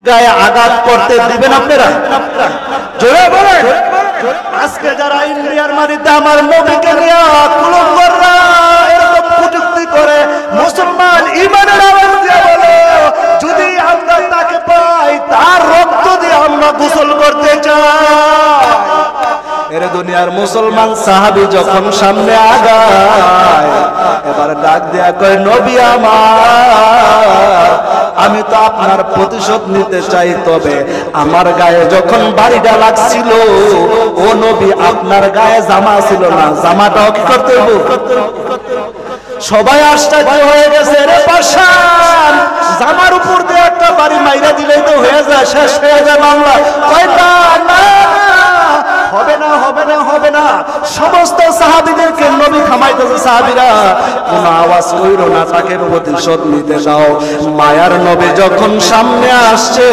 গায়ে আঘাত করতে দিবেন আপনারা? জোরে বলেন। আজকে যারা ইন্ডিয়ার মাটিতে আমার নবীকে নিয়ে কুলঙ্গররা এরকম কটূক্তি করে, মুসলমান ইমানের আওয়াজ দিয়ে বলো, যদি আমরা তাকে পাই তার রক্ত দিয়ে আমরা গোসল করতে চাই। এর দুনিয়ার মুসলমান সাহাবী যখন সামনে আগায়, এবার ডাক দেয়া কয়, নবী আমার, আমি তো আপনার প্রতিশোধ নিতে চাই, তবে আমার গায়ে যখন বাড়িটা লাগছিল, ও নবী আপনার গায়ে জামা ছিল না, জামাটাও কি করতে হবে? সবাই আশ্চর্য হয়ে গেছে, রে পাশান, জামার উপর দিয়ে একটা বাড়ি মাইরা দিলেই তো হয়ে যায়, শেষ হয়ে যায় মামলা। কয় না, না, হবে না, হবে না, হবে না। সমস্ত সাহাবীদেরকে নবী থামাইতেছে, সাহাবীরা কোনো আওয়াজ কইরো না, তাকে প্রতিশোধ নিতে দাও। মায়ার নবী যখন সামনে আসছে,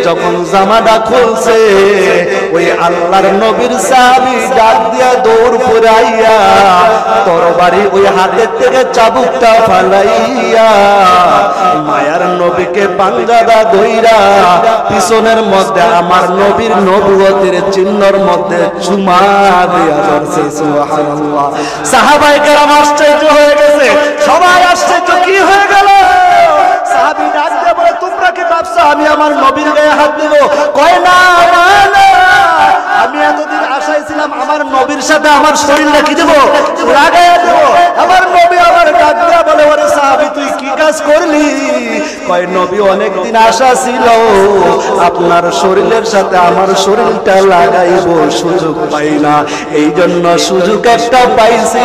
যখন জামাটা খুলছে, ওই আল্লাহর নবীর সাহাবী ডাক দিয়া দৌড় ফুরাইয়া তরবারি ওই হাতের থেকে চাবুকটা ফালাইয়া মায়ার নবীকে পাঞ্জাদা ধইরা পিছনের মধ্যে আমার নবীর নবুয়তের চিহ্নর মধ্যে চুমা দিয়া ধরছে। সুবহানাল্লাহ। সাহাবায়ে কেরাম আশ্চর্য হয়ে গেছে, সবাই আশ্চর্য, কি হয়ে গেল? সাহাবী ডাক দিয়ে বলে, তোমরা কি ভাবছো আমি আমার নবীর গায়ে হাত দিব? কয় না, না, না, আমি এতদিন আশায় ছিলাম আমার নবীর সাথে আমার শরীরটা কি দেব, লাগাইয়া দেব। আমার নবী আমার ডাক দিয়া বলে, ওরে সাহাবী তুই কি কাজ করলি? কয় নবী অনেকদিন আশা ছিল আপনার শরীরের সাথে আমার শরীরটা লাগাইব, সুযোগ পাই না, এই জন্য সুযোগ একটা পাইছি।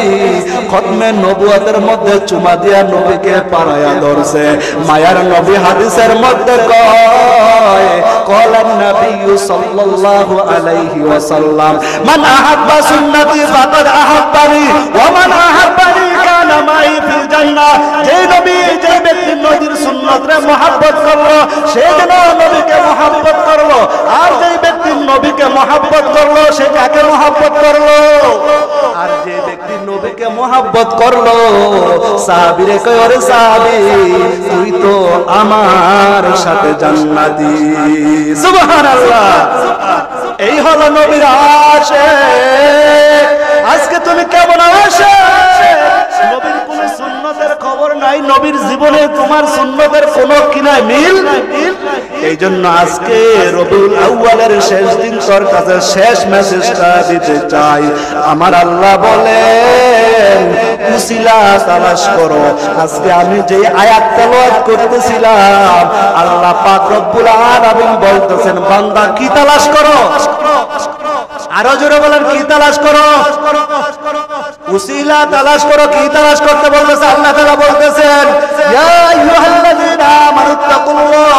খতমে নবুয়তের মধ্যে চুমা দিয়া নবীকে পাড়ায়া ধরছে। মায়ার নবী হাদিসের মধ্যে কয়, ক্বালান নবী সাল্লাল্লাহু আলাইহি ওয়াসাল্লাম, মান আহাব্বা সুন্নতি ফাকাদ আহাব্বানি ওয়া মান আহাব্বানি কানা মাই ফিল জান্নাহ। যে নবী, যে ব্যক্তি নবীর সুন্নতরে মহব্বত করলো, সে যেন নবীকে মহব্বত করলো, আর যে ব্যক্তি নবীকে মহব্বত করলো, সে কাকে মহব্বত করলো? আর যে ব্যক্তি নবীকে মহব্বত করলো, সাহাবীরে কয়, ওরে সাহাবী তুই তো আমার সাথে জান্নাতি। সুবহানাল্লাহ। এই হলো নবীর আশিক। আজকে তুমি কেমন আশিক? নবীর কোন সুন্নতের খবর নাই, নবীর জীবনে তোমার সুন্নতের কোনো কিনা মিল। এই জন্য আজকে রবিউল আউয়ালের শেষ দিন তোর কাছে শেষ মেসেজটা দিতে চাই। আমার আল্লাহ বলেন, উসিলা তালাশ করো। আজকে আমি যে আয়াত তেলাওয়াত করতেছিলাম, আল্লাহ পাক রব্বুল আলামিন বলতেছেন, বান্দা কি তালাশ করো? আরো জোরে বলেন, কি তালাশ করো? উসিলা তালাশ করো। কি তালাশ করতে বলতেছে? আল্লাহ তাআলা বলতেছেন, ইয়া আইয়ুহাল্লাযীনা আমানুত্তাকুল্লাহ,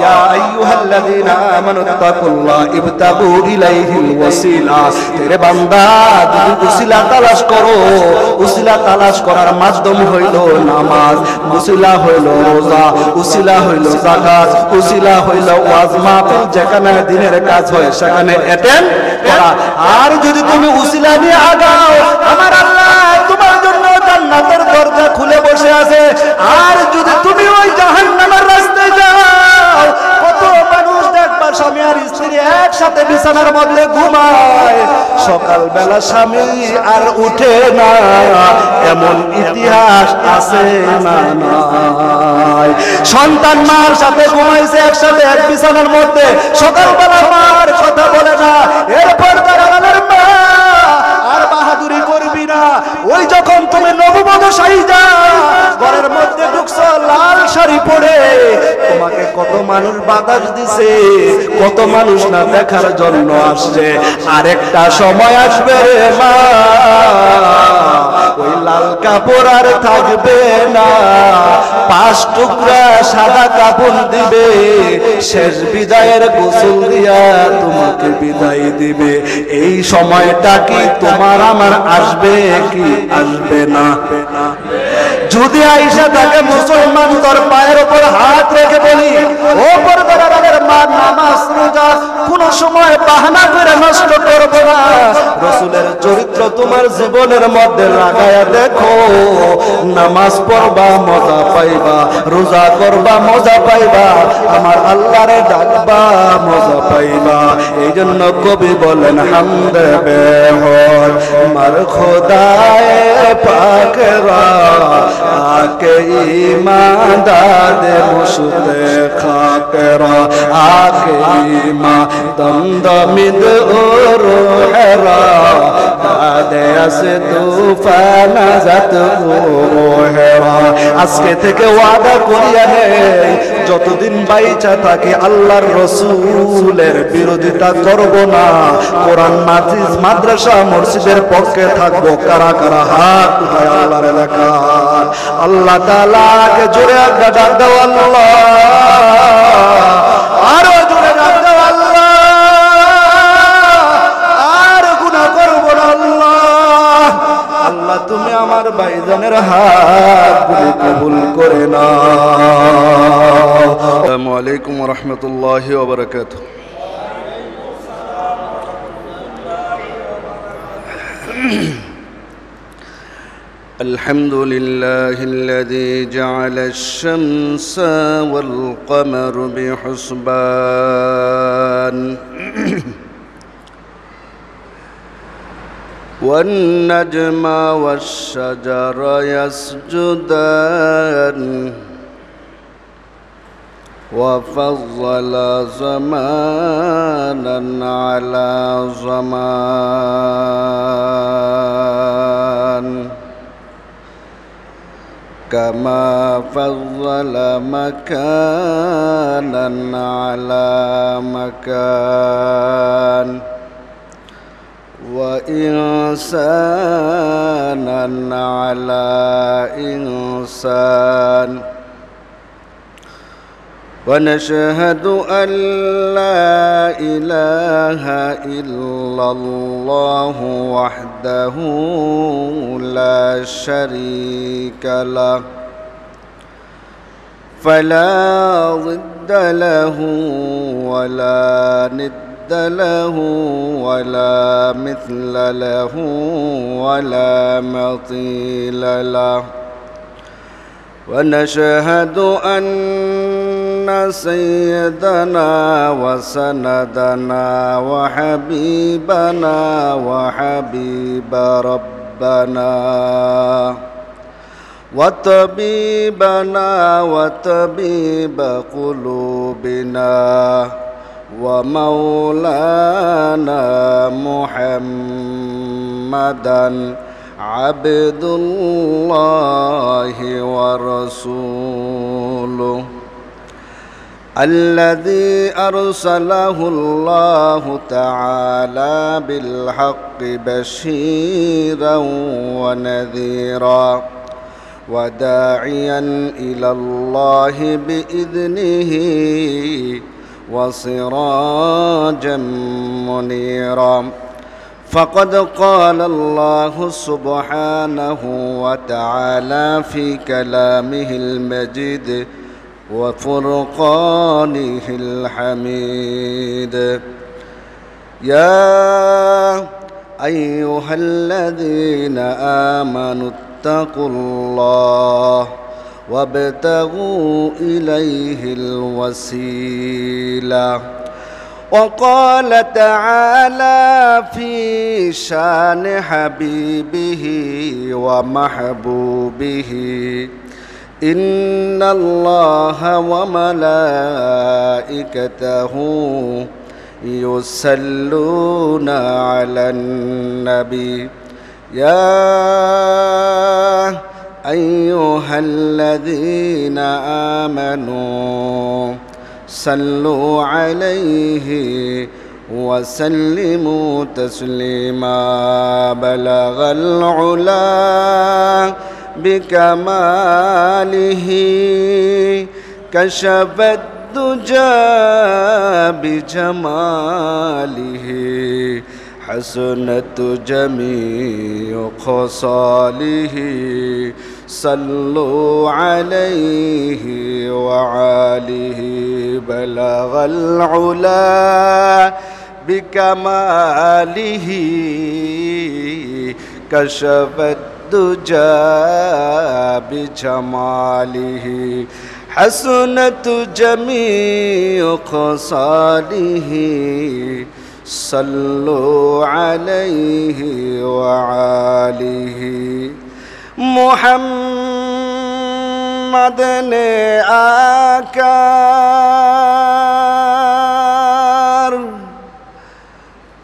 ইয়া আইয়ুহাল্লাযীনা আমানুত্তাকুল্লাহ ইবতাগু ইলাইহিল ওয়াসিলা। তেরে বান্দা যদি উসিলা তালাশ করো, উসিলা তালাশ করার মাধ্যম হইল নামাজ, উসিলা হইল রোজা, উসিলা হইল যাকাত, উসিলা হইল ওয়াজ মাহফিল, যেখানে দিনের কাজ হয় সেখানে অ্যাটেন্ড করা। আর যদি তুমি উসিলা নিয়ে আগাও, আমার আল্লাহ তোমার জন্য জান্নাতের দরজা খুলে বসে আছে। আর যদি তুমি ওই জাহান্নামের রাস্তায় যাও, কত মানুষ দেখবা স্বামী আর স্ত্রী একসাথে বিছানার মধ্যে ঘুমায়, সকালবেলা স্বামী আর উঠে না, এমন ইতিহাস আছে না নাই? সন্তান মার সাথে ঘুমাইছে একসাথে এক বিছানার মধ্যে, সকালবেলা মার কথা বলে না। এরপর তার মা আর বাহাদুরি করবি না। ওই যখন তুমি নববধূ সাইজা ঘরের মধ্যে ঢুকছো লাল শাড়ি পরে, তোমাকে কত মানুষ বাতাস দিছে, কত মানুষ না দেখার জন্য আসছে। আরেকটা সময় আসবে রে মা, ওই লাল কাপড় আর থাকবে না, 5 টুকরা সাদা কাপড় দিবে, শেষ বিদায়ের গোসল দিয়া তোমাকে বিদায় দিবে। এই সময়টা কি তোমার আমার আসবে কি আসবে না? যদি আয়েশা তাকে মুসলমান তোর পায়ের উপর হাত রেখে বলি, ও পর্দার মা, নামাজ রোজা কোন সময় বাহানা করে নষ্ট করবো না। রাসূলের চরিত্র তোমার জীবনের মধ্যে লাগায়া দেখো, নামাজ পড়বা মজা পাইবা, রোজা করবা মজা পাইবা, আমার আল্লাহরে ডাকবা মজা পাইবা। এই জন্য কবি বলেন হামদে বেহর মার খোদায়ে পাকরা আকে ঈমান দাদে মুশতে খাকরা আকে ঈমান দমদমিদ ওরহরা দাদে আসে তুফান জাত ওহরা। আজকে থেকে ওয়াদা করিয়া নেই, যতদিন বাইচা থাকি আল্লাহর রাসূলের বিরোধিতা করব না, কোরআন মাজিদ মাদ্রাসা মসজিদের পক্ষে থাকবো। কারা কারা হাত উঠায় আল্লাহর এলাকা, আল্লাহ তাআলাকে জোরে একটা ডাক দাও আল্লাহ, আরো জোরে ডাক দাও আল্লাহ, আর গুনাহ করব না আল্লাহ। আল্লাহ তুমি আমার ভাইজানের হাতগুলি কবুল করে নাও। আসসালামু আলাইকুম ওয়া রাহমাতুল্লাহি ওয়া বারাকাতুহু। الحمد لله الذي جعل الشمس والقمر بحسبان والنجم والشجر يسجدان وفضل زمانا على زمان كما فضل مكانا على مكان وإنسانا على إنسان ونشهد أن لا إله إلا الله وحده لا شريك له فلا ضد له ولا ند له ولا مثل له ولا مثيل له ونشهد أن سيدنا وسندنا وحبيبنا وحبيب ربنا وطبيبنا وطبيب قلوبنا ومولانا محمدا عبد الله ورسوله الذي أرسله الله تعالى بالحق بشيرا ونذيرا وداعيا إلى الله بإذنه وسراجا منيرا فقد قال الله سبحانه وتعالى في كلامه المجيد وفرقانه الحميد يا أيها الذين آمنوا اتقوا الله وابتغوا إليه الوسيلة وقال تعالى في شان حبيبه ومحبوبه إن الله وملائكته يصلون على النبي يا أيها الذين آمنوا صلوا عليه وسلموا تسليما بلغ العلا بكماله كشف الدجى بجماله حسنت جميع خصاله صلوا عليه وعاله بلغ العلا بكماله كشف الدجى بجماله حسنت جميع خصاله صلوا عليه وآله محمد نے आकर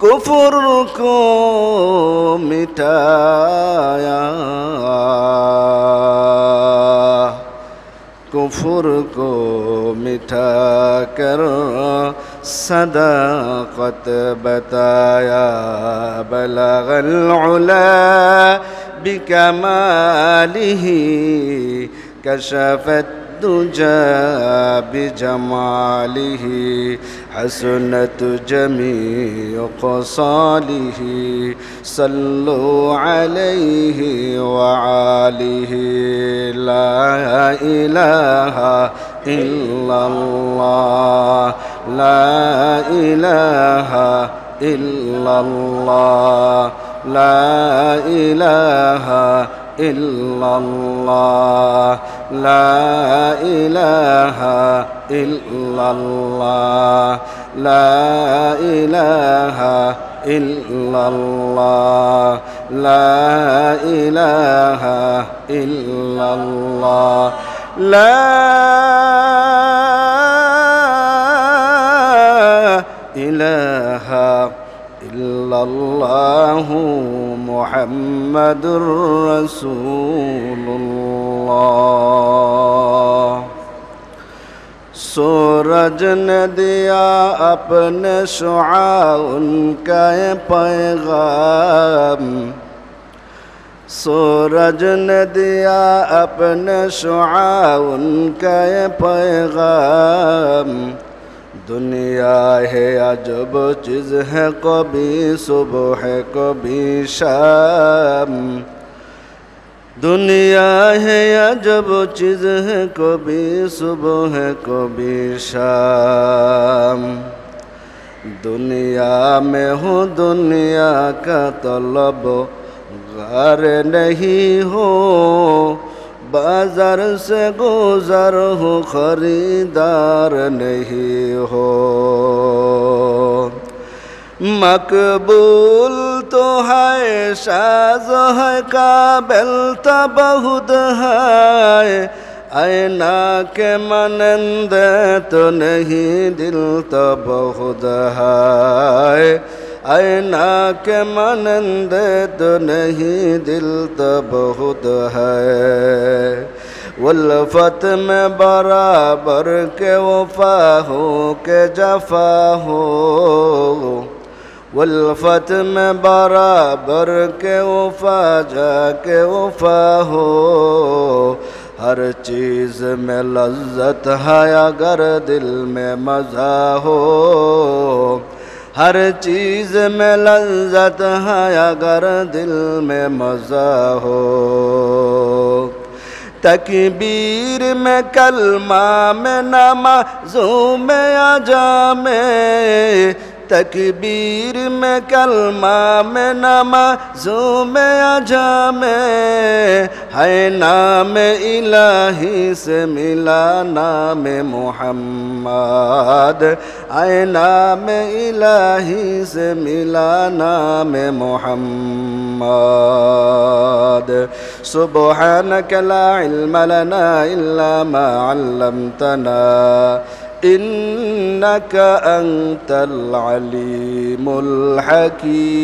कुफ्र को मिटाया कुफ्र को मिटा कर सदाकत बताया बलगल उला बिकमालिही कशफत दुजा बिजमालिही हसनत जमीअ ख़सालिही सल्लु अलैहि व आलिहि ला इलाहा इल्लल्लाह ला इलाहा इल्लल्लाह ला इलाहा इल्लल्लाह ला इलाहा इल्लल्लाह ला इलाहा इल्लल्लाह ला इलाहा इल्लल्लाह ला इलाहा इल्लल्लाहु मुहम्मदुर रसूलुल्लाह सूरज ने दिया अपने शुआ उनका पैगाम सूरज ने दिया अपने शुआ उनका पैगाम दुनिया है अजब चीज़ है कभी सुबह है कभी शाम दुनिया है अजब चीज़ है कभी सुबह है कभी शाम दुनिया में हो दुनिया का तलब गार नहीं हो बाजार से गुजर हो खरीदार नहीं हो मकबूल तो है शाज़ है काबिल तो बहुत है ऐना के मनंद तो नहीं दिल तो बहुत है ऐना के मनंद तो नहीं दिल तो बहुत है उल्फत में बराबर के वफा हो के जफा हो उल्फत में बराबर के वफा जाके वफा हो हर चीज़ में लज्जत है अगर दिल में मज़ा हो हर चीज़ में लज्जत है अगर दिल में मज़ा हो तकबीर में कलमा में नमाज़ों में अजा में तकबीर में कलमा में नमाज़ों में अजा में है नाम इलाही से मिला नाम मुहम्मद है नाम इलाही से मिला नाम मुहम्मद सुब्हानक ला इल्म लना इल्ला मा अल्लमतना इन्नका अंतल अलीमुल हकीम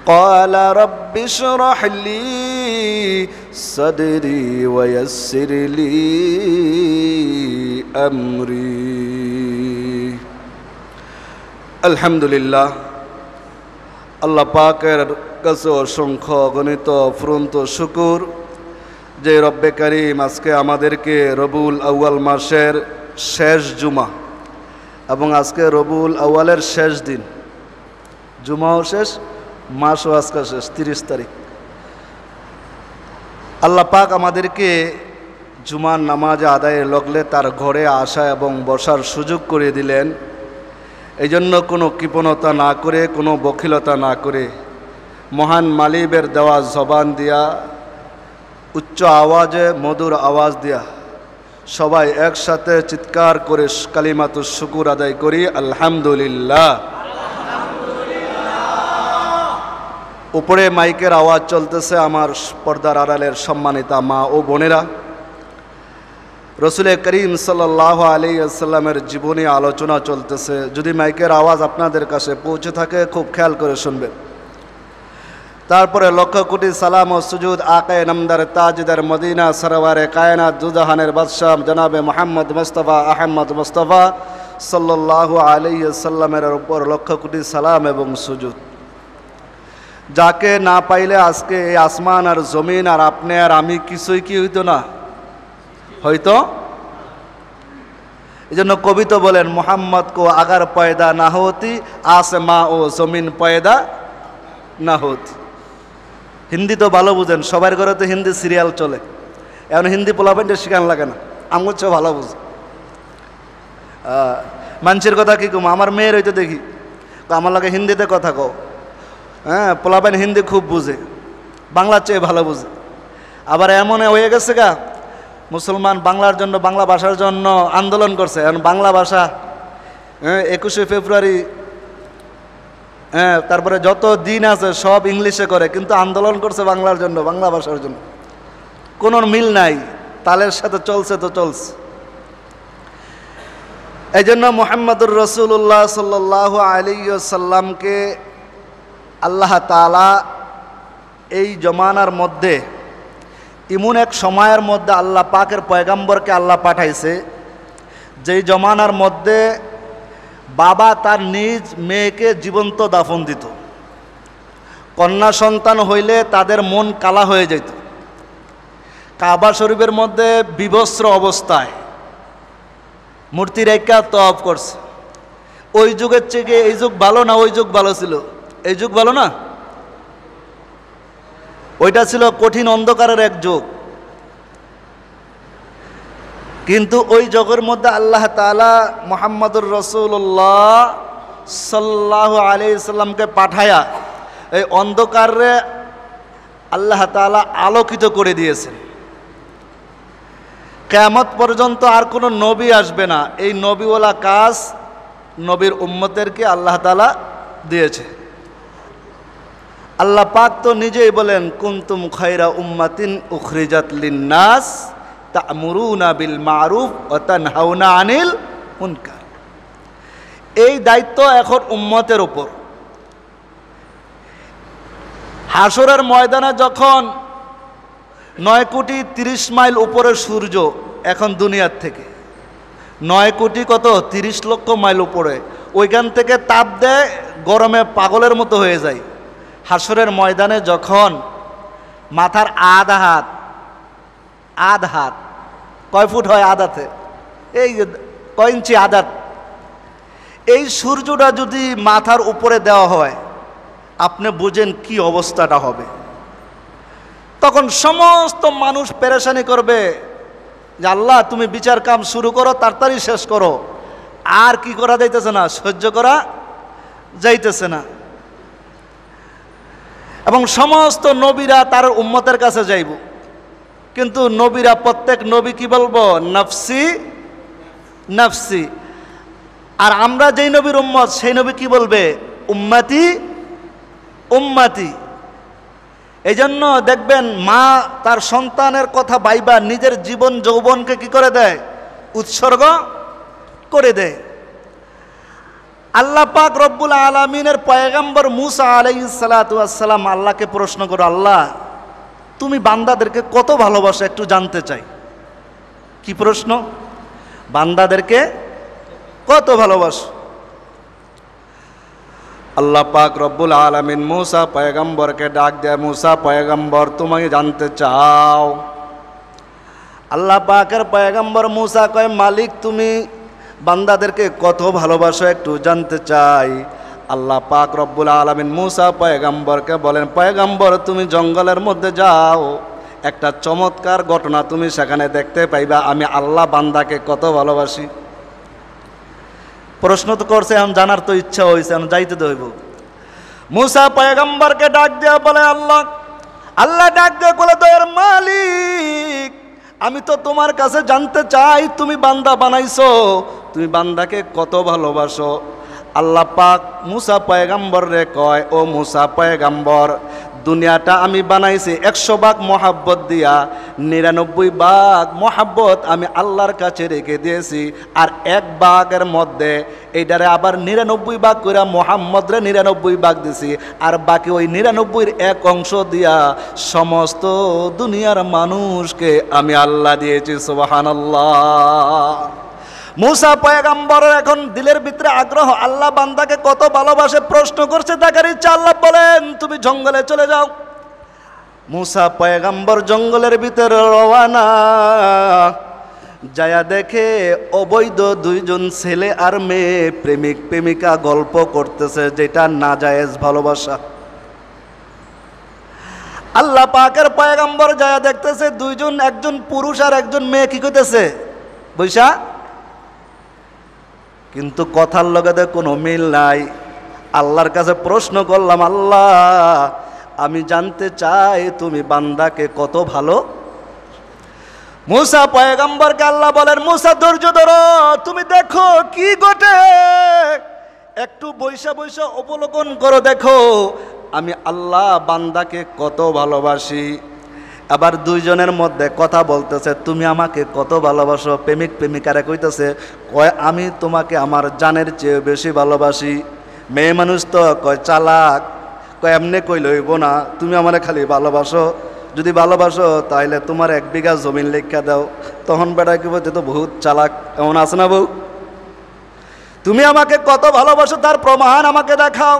क़ाल रब्बि इश्रह ली सदरी वयस्सिर ली अमरी अल्हम्दुलिल्लाह আল্লাহ পাকের কাছে অসংখ্য গণিত অফুরন্ত শুকর যে রব্বে করিম আজকে আমাদেরকে রবিউল আউয়াল মাসের শেষ জুমা এবং আজকে রবিউল আউয়ালের শেষ দিন জুমাও শেষ মাসও আজকে শেষ 30 তারিখ আল্লাহ পাক আমাদেরকে জুমার নামাজ আদায়ে লগলে তার ঘরে আসা এবং বসার সুযোগ করে দিলেন। এই জন্য কোনো কৃপণতা না করে, কোনো বখিলতা না করে, মহান মালিবের দেওয়া জবান দিয়া, উচ্চ আওয়াজে মধুর আওয়াজ দিয়া সবাই একসাথে চিৎকার করে কালিমাতুশ শুকুর আদায় করি, আলহামদুলিল্লাহ। উপরে মাইকের আওয়াজ চলতেছে, আমার পর্দার আড়ালের সম্মানিতা মা ও বোনেরা, রসুল করিম সাল্লাল্লাহু আলাইহি ওয়াসাল্লামের জীবনী আলোচনা চলতেছে। যদি মাইকের আওয়াজ আপনাদের কাছে পৌঁছে থাকে খুব খেয়াল করে শুনবেন। তারপরে লক্ষ কোটি সালাম ও সুজুদ আকায়ে নামদার তাজদার মদিনা সরওয়ারে কায়নাত দুজাহানের বাদশাহ জনাবে মোহাম্মদ মুস্তাফা আহমদ মুস্তাফা সাল্লাল্লাহু আলাইহি ওয়াসাল্লামের উপর লক্ষ কোটি সালাম এবং সুজুদ। যাকে না পাইলে আজকে এই আসমান আর জমিন আর আপনি আর আমি কিছুই কি হইতো না, হয়তো। এই জন্য কবি তো বলেন, মোহাম্মদ কো আগার পয়দা না হতি আসমা ও জমিন পয়দা না হতি। হিন্দি তো ভালো বুঝেন, সবার ঘরে তো হিন্দি সিরিয়াল চলে, এখন হিন্দি পোলাপেন্টের শিখান লাগে না, আমার চেয়ে ভালো বুঝে। মানুষের কথা কি কম, আমার মেয়ের হইতে দেখি আমার লাগে হিন্দিতে কথা কও। হ্যাঁ, পোলাপেন হিন্দি খুব বুঝে, বাংলার চেয়ে ভালো বুঝে। আবার এমন হয়ে গেছে গা, মুসলমান বাংলার জন্য, বাংলা ভাষার জন্য আন্দোলন করছে। এখন বাংলা ভাষা 21শে ফেব্রুয়ারি, তারপরে যত দিন আছে সব ইংলিশে করে, কিন্তু আন্দোলন করছে বাংলার জন্য, বাংলা ভাষার জন্য। কোনো মিল নাই, তালের সাথে চলছে তো চলছে। এই জন্য মুহাম্মদুর রাসূলুল্লাহ সাল্লাল্লাহু আলাইহি ওয়াসাল্লামকে আল্লাহ তাআলা এই জমানার মধ্যে, এমন এক সময়ের মধ্যে আল্লাহ পাকের পয়গাম্বরকে আল্লাহ পাঠাইছে, যেই জমানার মধ্যে বাবা তার নিজ মেয়েকে জীবন্ত দাফন দিত। কন্যা সন্তান হইলে তাদের মন কালা হয়ে যেত। কাবা শরীফের মধ্যে বিবস্ত্র অবস্থায় মূর্তি রেখা তওয়াফ করছে। ওই যুগের থেকে এই যুগ ভালো না ওই যুগ ভালো ছিল? এই যুগ ভালো না? ওইটা ছিল কঠিন অন্ধকারের এক যুগ। কিন্তু ওই যুগের মধ্যে আল্লাহ তাআলা মুহাম্মদুর রাসূলুল্লাহ সাল্লাল্লাহু আলাইহি সাল্লামকে পাঠায়া এই অন্ধকারে আল্লাহ তাআলা আলোকিত করে দিয়েছেন। কিয়ামত পর্যন্ত আর কোনো নবী আসবে না, এই নবীওয়ালা কাজ নবীর উম্মতেরকে আল্লাহ তাআলা দিয়েছে। আল্লাহ পাক তো নিজেই বলেন, কুনতুম খায়রা উম্মাতিন উখরিজাত লিন্নাস তা'মুরুনা বিল মারুফ ওয়া তানহাউনা আনিল মুনকার। এই দায়িত্ব এখন উম্মতের উপর। হাসরের ময়দানে যখন 9,30 মাইল উপরে সূর্য এখন দুনিয়ার থেকে, 9,30,00,000 মাইল উপরে, ওইখান থেকে তাপ দেয়, গরমে পাগলের মতো হয়ে যায়। হাসরের ময়দানে যখন মাথার আধা হাত, কয় ফুট হয় আধাতে, এই কয় ইঞ্চি আধাত, এই সূর্যটা যদি মাথার উপরে দেওয়া হয়, আপনি বুঝেন কি অবস্থাটা হবে। তখন সমস্ত মানুষ পেরেশানি করবে যে আল্লাহ তুমি বিচার কাম শুরু করো, তাড়াতাড়ি শেষ করো। আর কি করা যাইতেছে না, সহ্য করা যাইতেছে না। এবং সমস্ত নবীরা তার উম্মতের কাছে যাইব, কিন্তু নবীরা প্রত্যেক নবী কি বলবো, নফসি নফসি। আর আমরা যেই নবীর উম্মত সেই নবী কি বলবে, উম্মতি উম্মতি। এই জন্য দেখবেন মা তার সন্তানের কথা ভাইবা নিজের জীবন যৌবনকে কি করে দেয়, উৎসর্গ করে দেয়। আল্লাহ পাক রব্বুল আলামিনের পয়গম্বর মুসা আলাইহিস সালাতু ওয়াস সালাম আল্লাহকে প্রশ্ন করো, আল্লাহ তুমি বান্দাদেরকে কত ভালোবাসো একটু জানতে চাই। কি প্রশ্ন? বান্দাদেরকে কত ভালোবাসো? আল্লাহ পাক রব্বুল আলামিন মুসা পয়গম্বরকে ডাক দেয়, মুসা পয়গম্বর তুমি জানতে চাও? আল্লাহ পাকের পয়গম্বর মুসা কয়, মালিক তুমি বান্দাদেরকে কত ভালোবাসো একটু জানতে চাই। আল্লাহ পাক রব্বুল আলামিন মুসা পয়গম্বরকে বলেন, পয়গম্বর তুমি জঙ্গলের মধ্যে যাও, একটা চমৎকার ঘটনা তুমি সেখানে দেখতে পাইবা, আমি আল্লাহ বান্দাকে কত ভালোবাসি। প্রশ্ন তো করছে, এখন জানার তো ইচ্ছা হয়েছে, এখন যাইতে তো হইব। মুসা পয়গম্বরকে ডাক দিয়া বলে, আল্লাহ আল্লাহ ডাক দিয়ে বলে, দয়ার মালিক, আমি তো তোমার কাছে জানতে চাই তুমি বান্দা বানাইছো, তুমি বান্দাকে কত ভালোবাসো। আল্লাহ পাক মুসা পয়গম্বর রে কয়, ও মুসা পয়গম্বর, দুনিয়াটা আমি বানাইছি 100 ভাগ মোহাব্বত দিয়া, 99 ভাগ মোহাব্বত আমি আল্লাহর কাছে রেখে দিয়েছি, আর 1 ভাগের মধ্যে এইটারে আবার 99 ভাগ করে মোহাম্মদ রে 99 ভাগ দিছি, আর বাকি ওই 99-এর 1 অংশ দিয়া সমস্ত দুনিয়ার মানুষকে আমি আল্লাহ দিয়েছি। সুবহানাল্লাহ। মুসা পয়গম্বরের এখন দিলের ভিতরে আগ্রহ, আল্লাহ বান্দাকে কত ভালোবাসে প্রশ্ন করছে, দেখার ইচ্ছা। আল্লাহ বলেন, তুমি জঙ্গলে চলে যাও। মুসা পয়গম্বর জঙ্গলের ভিতরে রওয়ানা, যায়া দেখে অবৈধ 2 জন ছেলে আর মেয়ে প্রেমিক প্রেমিকা গল্প করতেছে, যেটা নাজায়েজ ভালোবাসা। আল্লাহ পাকের পয়গম্বর যায়া দেখতেছে 2 জন, একজন পুরুষ আর একজন মেয়ে কি করতেছে বৈশা, কিন্তু কথার লগে কোনো মিল নাই। আল্লাহর কাছে প্রশ্ন করলাম, আল্লাহ আমি জানতে চাই তুমি বান্দাকে কত ভালো। মুসা পয়গম্বরকে আল্লাহ বলেন, মুসা ধৈর্য ধরো, তুমি দেখো কি ঘটে, একটু বৈশা বৈশা অবলোকন করো, দেখো আমি আল্লাহ বান্দাকে কত ভালোবাসি। আবার 2 জনের মধ্যে কথা বলতেছে, তুমি আমাকে কত ভালোবাসো। প্রেমিক প্রেমিকারা কইতেছে, কয় আমি তোমাকে আমার জানের চেয়ে বেশি ভালোবাসি। মেয়ে মানুষ তো কয় চালাক, কয় এমনি কইলে হইব না, তুমি আমারে খালি ভালোবাসো, যদি ভালোবাসো তাহলে তোমার 1 বিঘা জমিন লেখা দাও। তখন বেটা কি বলতে, তো বহুত চালাক, এমন আছে না বউ, তুমি আমাকে কত ভালোবাসো তার প্রমাণ আমাকে দেখাও।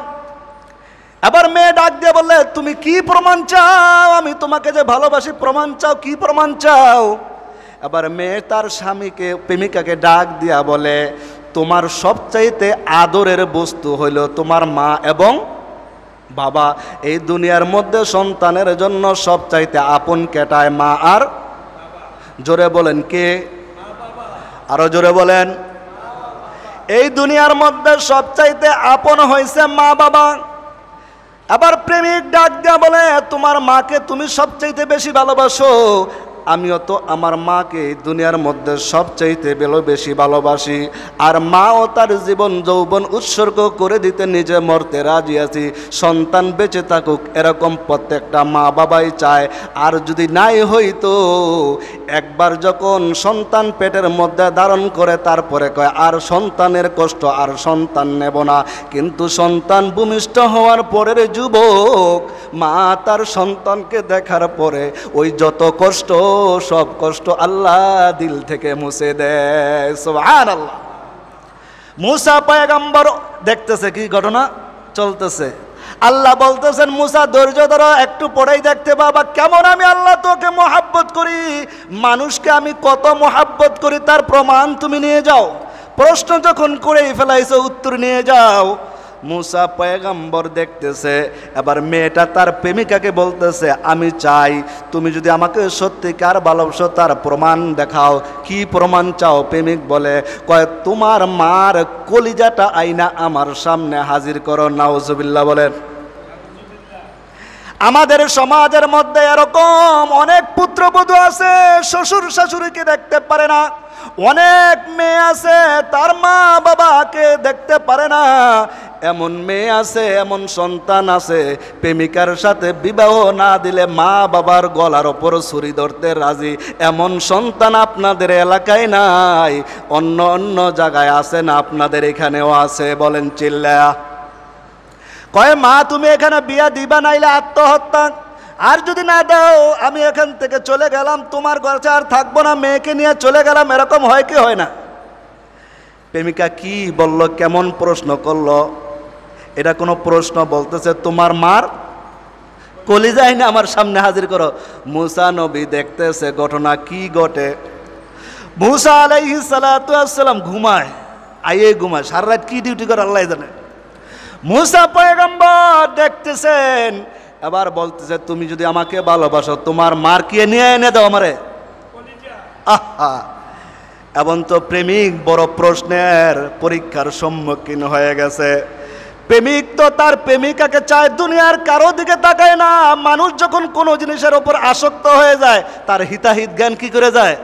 আবার মেয়ে ডাক দিয়ে বললে, তুমি কি প্রমাণ চাও, আমি তোমাকে যে ভালোবাসি প্রমাণ চাও, কি প্রমাণ চাও। আবার মেয়ে তার স্বামীকে প্রেমিকাকে ডাক দিয়া বলে, তোমার সবচাইতে আদরের বস্তু হইল তোমার মা এবং বাবা। এই দুনিয়ার মধ্যে সন্তানের জন্য সবচাইতে আপন কেটায় মা আর, জোরে বলেন কে, আরো জোরে বলেন। এই দুনিয়ার মধ্যে সবচাইতে আপন হয়েছে মা বাবা। আবার প্রেমিক ডাক দিয়া বলে, তোমার মাকে তুমি সবচাইতে বেশি ভালোবাসো, আমিও তো আমার মাকে দুনিয়ার মধ্যে সবচাইতে বেশি ভালোবাসি, আর মাও তার জীবন যৌবন উৎসর্গ করে দিতে নিজে মরতে রাজি আছি। সন্তান বেঁচে থাকুক এরকম প্রত্যেকটা মা বাবাই চায়। আর যদি নাই হইতো, একবার যখন সন্তান পেটের মধ্যে ধারণ করে তারপরে কয় আর সন্তানের কষ্ট আর সন্তান নেব না, কিন্তু সন্তান ভূমিষ্ঠ হওয়ার পরের যুবক মা তার সন্তানকে দেখার পরে ওই যত কষ্ট, সব কষ্ট আল্লাহ দিল থেকে মুছে দেয়। সুবহানাল্লাহ। মুসা পয়গম্বর দেখতেছে কি ঘটনা চলতেছে। আল্লাহ বলতেছেন, মুসা ধৈর্য ধরো, একটু পরেই দেখতে পাবা কেমন আমি আল্লাহ তোকে মহাব্বত করি, মানুষকে আমি কত মহাব্বত করি তার প্রমাণ তুমি নিয়ে যাও। প্রশ্ন যখন করেই ফেলাইছো, উত্তর নিয়ে যাও। মুসা পয়গম্বর দেখতেছে, এবার মেয়েটা তার প্রেমিকাকে বলতেছে, আমি চাই তুমি যদি আমাকে সত্যিকার ভালোবাসো তার প্রমাণ দেখাও। কি প্রমাণ চাও? প্রেমিক বলে, কয় তোমার মার কলিজাটা আইনা আমার সামনে হাজির করো। নাউজুবিল্লাহ বলেন। আমাদের সমাজের মধ্যে এরকম অনেক পুত্রবধূ আছে, শ্বশুর শাশুড়িকে দেখতে পারে না। অনেক মেয়ে আছে তার মা বাবাকে দেখতে পারে না। এমন মেয়ে আছে, এমন সন্তান আছে, প্রেমিকার সাথে বিবাহ না দিলে মা বাবার গলার ওপর ছুরি ধরতে রাজি। এমন সন্তান আপনাদের এলাকায় নাই, অন্য অন্য জায়গায় আছে না? আপনাদের এখানেও আছে? বলেন চিল্লা। কয় মা তুমি এখানে বিয়া দিবা, নাইলে আত্মহত্যা, আর যদি না দাও আমি এখান থেকে চলে গেলাম, তোমার কাছে আর থাকবো না, মেয়েকে নিয়ে চলে গেলাম। এরকম হয় কি হয় না? প্রেমিকা কি বলল, কেমন প্রশ্ন করলো? এটা কোনো প্রশ্ন? বলতেছে তোমার মার কলিজাই না আমার সামনে হাজির করো। মুসা নবী দেখতেছে ঘটনা কি ঘটে। মুসা আলাইহিস সালাতু ওয়াসসালাম ঘুমায়, ঘুমায়, সারা রাত কি ডিউটি করে আল্লাহ জানে। মুসা পয়গম্বর দেখতেছেন এবার বলতেছে তুমি যদি আমাকে ভালোবাসো তোমার মার কি নিয়ে এনে দাও আমারে। আহা, এবং তো প্রেমিক বড় প্রশ্নের পরীক্ষার সম্মুখীন হয়ে গেছে। প্রেমিক তো তার প্রেমিকাকে চায়, দুনিয়ার কারো দিকে তাকায় না। মানুষ যখন কোনো জিনিসের উপর আসক্ত হয়ে যায় তার হিতাহিত জ্ঞান কি করে যায়,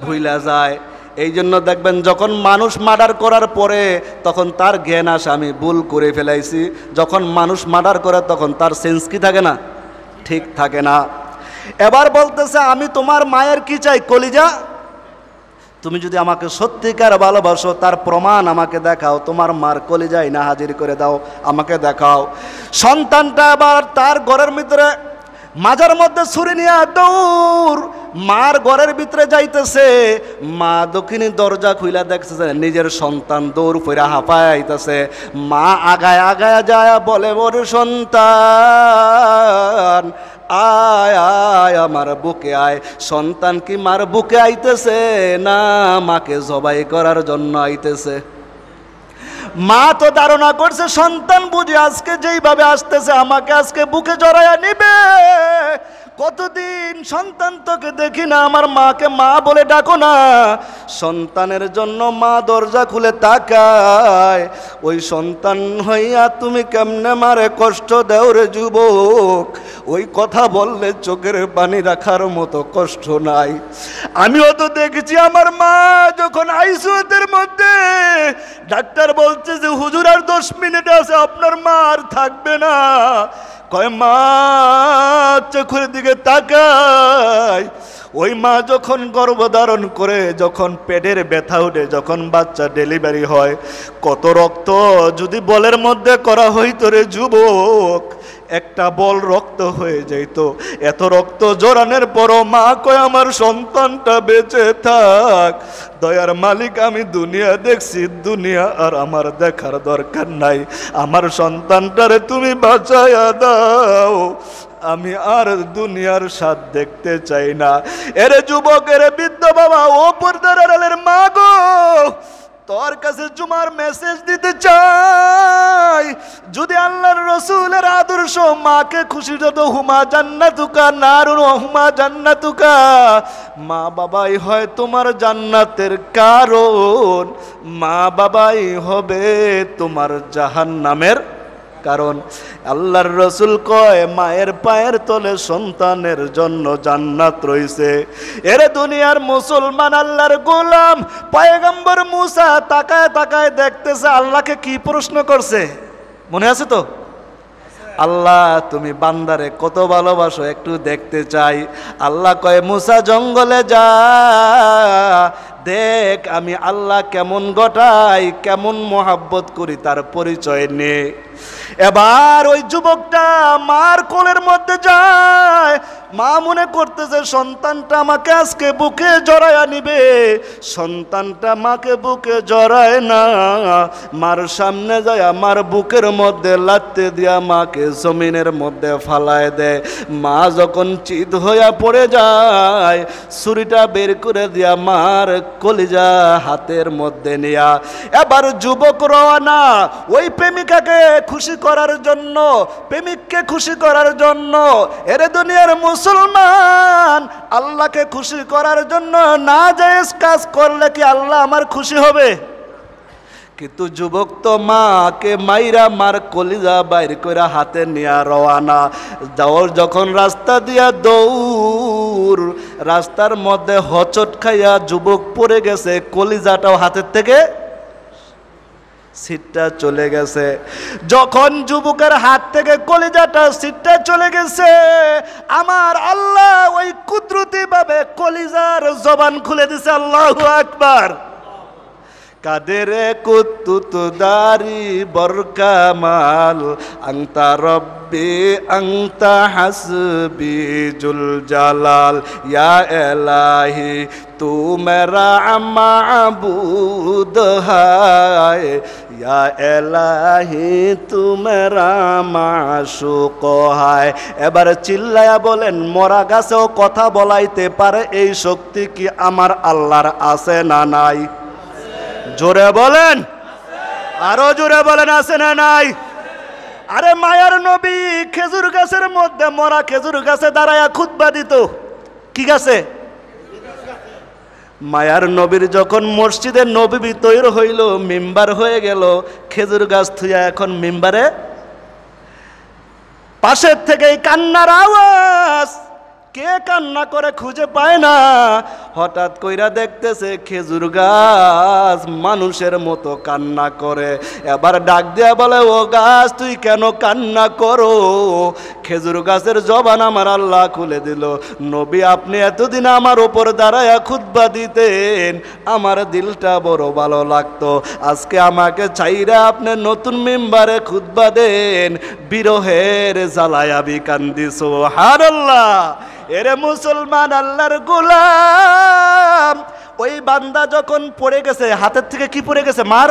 ভুইলা যায়। এই জন্য দেখবেন যখন মানুষ মার্ডার করার পরে তখন তার জ্ঞান আসে আমি ভুল করে ফেলাইছি। যখন মানুষ মার্ডার করে তখন তার সেন্স কি থাকে না, ঠিক থাকে না। এবার বলতেছে আমি তোমার মায়ের কি চাই, কলিজা। তুমি যদি আমাকে সত্যিকার ভালোবাসো তার প্রমাণ আমাকে দেখাও, তোমার মার কলিজাই না হাজির করে দাও, আমাকে দেখাও। সন্তানটা আবার তার ঘরের ভিতরে মাজার মধ্যে ছুরি নিয়ে দৌড় মার ঘরের ভিতরে যাইতেছে। মা দক্ষিণী দরজা খুইলা দেখতেছে নিজের সন্তান দৌড় ফিরা হাঁপায় আইতেছে। মা আগায় আগায় যায় বলে ওরে সন্তান আয় আয় আমার বুকে আয়। সন্তান কি মার বুকে আইতেছে না মাকে জবাই করার জন্য আইতেছে? মা তো ধারণা করছে সন্তান বুঝি আজকে যেইভাবে আসতেছে আমাকে আজকে বুকে জড়াইয়া নিবে। কতদিন সন্তান তোকে দেখি না, আমার মাকে মা বলে ডাকো না। সন্তানের জন্য মা দরজা খুলে তাকায়। ওই সন্তান হইয়া তুমি কেমনে মারে কষ্ট দেও রে যুবক, ওই কথা বললে চোখের পানি রাখার মতো কষ্ট নাই। আমিও তো দেখেছি আমার মা যখন আইসিইউর মধ্যে ডাক্তার বলছে যে হুজুর আর 10 মিনিট আছে আপনার মা আর থাকবে না। কয় মা চোখের দিকে তাকায়। ওই মা যখন গর্ভধারণ করে, যখন পেটের ব্যথা উঠে, যখন বাচ্চা ডেলিভারি হয়, কত রক্ত যদি বলের মধ্যে করা হইতো রে যুবক, একটা বল রক্ত হয়ে যাইত। এত রক্ত জোরানোর পরও মা কয় আমার সন্তানটা বেঁচে থাক। দয়ার মালিক আমি দুনিয়া দেখছি, দুনিয়া আর আমার দেখার দরকার নাই, আমার সন্তানটারে তুমি বাঁচাইয়া দাও, আমি আর দুনিয়ার স্বাদ দেখতে চাই না। এরে যুবক, এরে বৃদ্ধ বাবা, ও পর্দার আড়ালের মা গো, তোর কাছে জুমার মেসেজ দিতে চাই। যদি আল্লাহর রসুলের আদর্শ মাকে খুশি যত হুমা জান্নাতুকা নারুন হুমা জান্নাতুকা, মা বাবাই হয় তোমার জান্নাতের কারণ, মা বাবাই হবে তোমার জাহান্নামের কারণ। আল্লাহর রসুল কয় মায়ের পায়ের তলে সন্তানের জন্য জান্নাত রইছে। এরে দুনিয়ার মুসলমান আল্লাহর গোলাম পয়গম্বর মুসা তাকায় তাকায় দেখতেছে আল্লাহকে কি প্রশ্ন করছে, মনে আছে তো? আল্লাহ তুমি বান্দারে কত ভালোবাসো একটু দেখতে চাই। আল্লাহ কয় মুসা জঙ্গলে যা, দেখ আমি আল্লাহ কেমন গটাই, কেমন মোহাব্বত করি তার পরিচয় নে। এবার ওই যুবকটা মার কোলের মধ্যে যায়। মা মনে করতেছে সন্তানটা আমাকে আজকে বুকে জড়াইয়া নিবে। সন্তানটা মাকে বুকে জড়ায় না, মার সামনে যায় মার বুকের মধ্যে লাথি দিয়া মাকে জমিনের মধ্যে ফালায় দেয়। মা যখন চিত হইয়া পড়ে যায়, ছুরিটা বের করে দিয়া মার কলিজা হাতের মধ্যে নিয়া এবার যুবক রওনা ওই প্রেমিকাকে খুশি করার জন্য, প্রেমিককে খুশি করার জন্য। এরে দুনিয়ার মুসলমান, আল্লাহকে খুশি করার জন্য না জায়েজ কাজ করলে কি আল্লাহ আমার খুশি হবে? কিন্তু যুবক তো মাকে মাইরা মার কলিজা বাইর কইরা হাতে নিয়া রওয়ানা। যাওয়ার যখন রাস্তা দিয়া দৌড়, রাস্তার মধ্যে হচট খাইয়া যুবক পড়ে গেছে, কলিজাটাও হাতের থেকে সিটটা চলে গেছে। যখন যুবকের হাত থেকে কলিজাটা সিটটা চলে গেছে, আমার আল্লাহ ওই কুদরতি ভাবে কলিজার জবান খুলে দিছে। আল্লাহু আকবার। কাদেরে কুতুত দারি বরকামাল আংতা রব্বি আংতা হাসবি জুল জালাল ইয়া এলাহি তু মেরা মাবুদ হায় ইয়া এলাহি তু মেরা মাশুক হায়। এবার চিল্লায়া বলেন মরা গাছেও কথা বলাইতে পারে এই শক্তি কি আমার আল্লাহর আছে না নাই? জোরে বলেন, আরো জোরে বলেন আছে না নাই? আরে মায়ার নবী খেজুর গাছের মধ্যে, মরা খেজুর গাছে দাঁড়ায়া খুতবা দিত। কি গাছে? মায়ার নবীর যখন মসজিদে নববী তৈরি হইল, মিম্বার হয়ে গেল, খেজুর গাছ থুইয়া এখন মিম্বারে পাশের থেকে কান্নার আওয়াজ, কে কান্না করে খুঁজে পায় না। হঠাৎ কইরা দেখতেছে খেজুর গাছ মানুষের মতো কান্না করে। এবার ডাক দিয়া বলে, ও গাছ তুই কেন কান্না করো? খেজুর গাছের জবান আমার আল্লাহ খুলে দিল। নবী আপনি এতদিন আমার ওপর দাঁড়ায়া খুতবা দিতেন, আমার দিলটা বড় ভালো লাগতো। আজকে আমাকে চাইরা আপনি নতুন মিম্বারে খুতবা দেন, বিরহের জ্বালায় আমি কান্দি। সুবহানাল্লাহ। এরে মুসলমান, আল্লাহর গোলাম, ওই বান্দা যখন পড়ে গেছে, হাতের থেকে কি পড়ে গেছে? মার